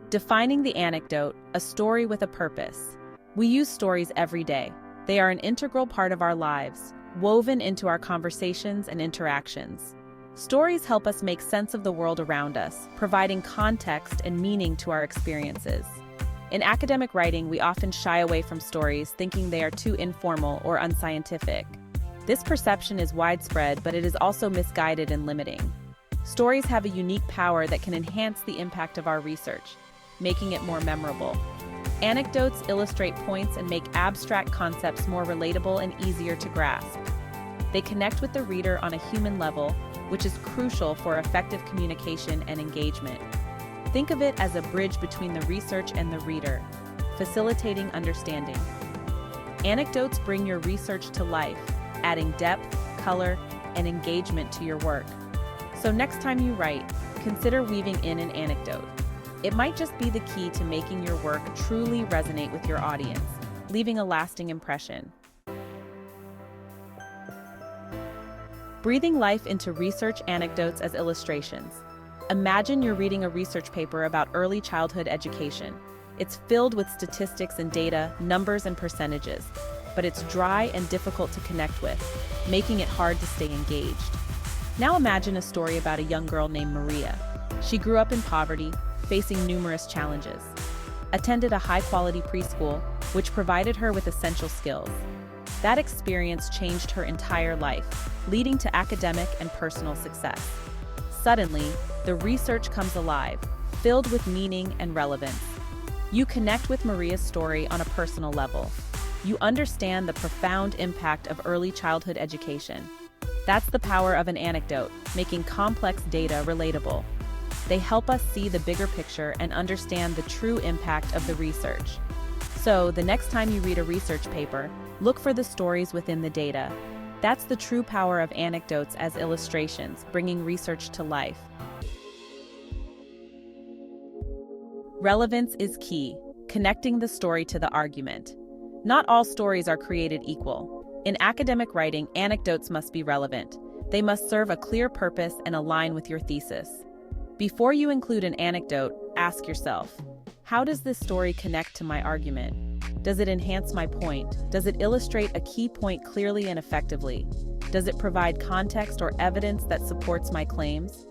Defining the anecdote, a story with a purpose. We use stories every day. They are an integral part of our lives, woven into our conversations and interactions. Stories help us make sense of the world around us, providing context and meaning to our experiences. In academic writing, we often shy away from stories, thinking they are too informal or unscientific. This perception is widespread, but it is also misguided and limiting. Stories have a unique power that can enhance the impact of our research, making it more memorable. Anecdotes illustrate points and make abstract concepts more relatable and easier to grasp. They connect with the reader on a human level, which is crucial for effective communication and engagement. Think of it as a bridge between the research and the reader, facilitating understanding. Anecdotes bring your research to life, adding depth, color, and engagement to your work. So next time you write, consider weaving in an anecdote. It might just be the key to making your work truly resonate with your audience, leaving a lasting impression. Breathing life into research anecdotes as illustrations. Imagine you're reading a research paper about early childhood education. It's filled with statistics and data, numbers and percentages, but it's dry and difficult to connect with, making it hard to stay engaged. Now imagine a story about a young girl named Maria. She grew up in poverty, facing numerous challenges. Attended a high-quality preschool, which provided her with essential skills. That experience changed her entire life, leading to academic and personal success. Suddenly, the research comes alive, filled with meaning and relevance. You connect with Maria's story on a personal level. You understand the profound impact of early childhood education. That's the power of an anecdote, making complex data relatable. They help us see the bigger picture and understand the true impact of the research. So, the next time you read a research paper, look for the stories within the data. That's the true power of anecdotes as illustrations, bringing research to life. Relevance is key, connecting the story to the argument. Not all stories are created equal. In academic writing, anecdotes must be relevant. They must serve a clear purpose and align with your thesis. Before you include an anecdote, ask yourself, how does this story connect to my argument? Does it enhance my point? Does it illustrate a key point clearly and effectively? Does it provide context or evidence that supports my claims?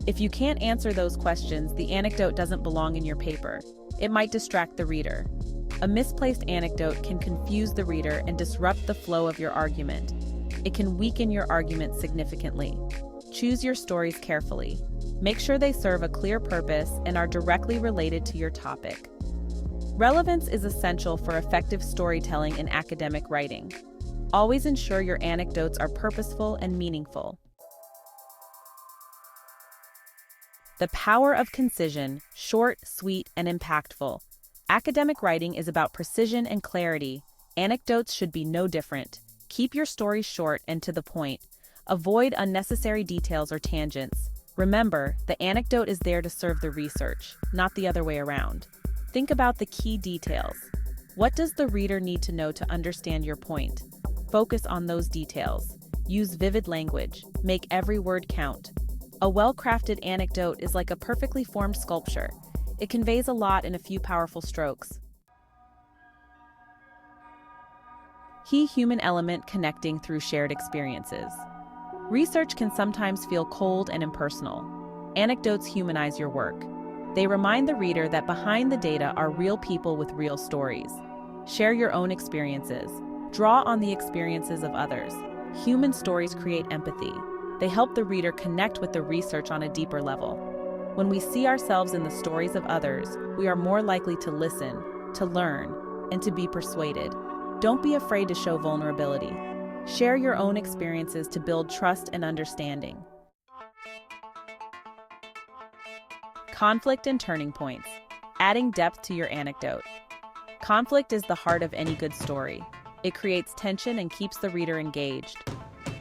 If you can't answer those questions, the anecdote doesn't belong in your paper. It might distract the reader. A misplaced anecdote can confuse the reader and disrupt the flow of your argument. It can weaken your argument significantly. Choose your stories carefully. Make sure they serve a clear purpose and are directly related to your topic. Relevance is essential for effective storytelling in academic writing. Always ensure your anecdotes are purposeful and meaningful. The power of concision, short, sweet, and impactful. Academic writing is about precision and clarity. Anecdotes should be no different. Keep your stories short and to the point. Avoid unnecessary details or tangents. Remember, the anecdote is there to serve the research, not the other way around. Think about the key details. What does the reader need to know to understand your point? Focus on those details. Use vivid language. Make every word count. A well-crafted anecdote is like a perfectly formed sculpture. It conveys a lot in a few powerful strokes. Key human element connecting through shared experiences. Research can sometimes feel cold and impersonal. Anecdotes humanize your work. They remind the reader that behind the data are real people with real stories. Share your own experiences. Draw on the experiences of others. Human stories create empathy. They help the reader connect with the research on a deeper level. When we see ourselves in the stories of others, we are more likely to listen, to learn, and to be persuaded. Don't be afraid to show vulnerability. Share your own experiences to build trust and understanding. Conflict and turning points. Adding depth to your anecdote. Conflict is the heart of any good story. It creates tension and keeps the reader engaged.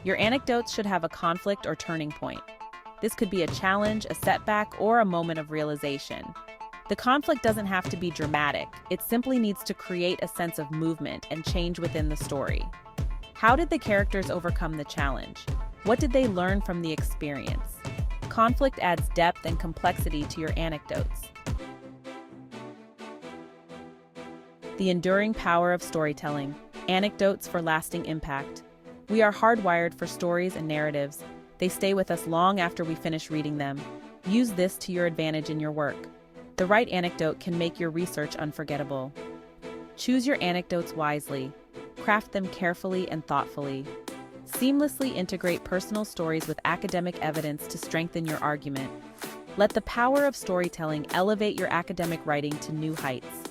Your anecdotes should have a conflict or turning point. This could be a challenge, a setback, or a moment of realization. The conflict doesn't have to be dramatic. It simply needs to create a sense of movement and change within the story. How did the characters overcome the challenge? What did they learn from the experience? Conflict adds depth and complexity to your anecdotes. The enduring power of storytelling. Anecdotes for lasting impact. We are hardwired for stories and narratives. They stay with us long after we finish reading them. Use this to your advantage in your work. The right anecdote can make your research unforgettable. Choose your anecdotes wisely. Craft them carefully and thoughtfully. Seamlessly integrate personal stories with academic evidence to strengthen your argument. Let the power of storytelling elevate your academic writing to new heights.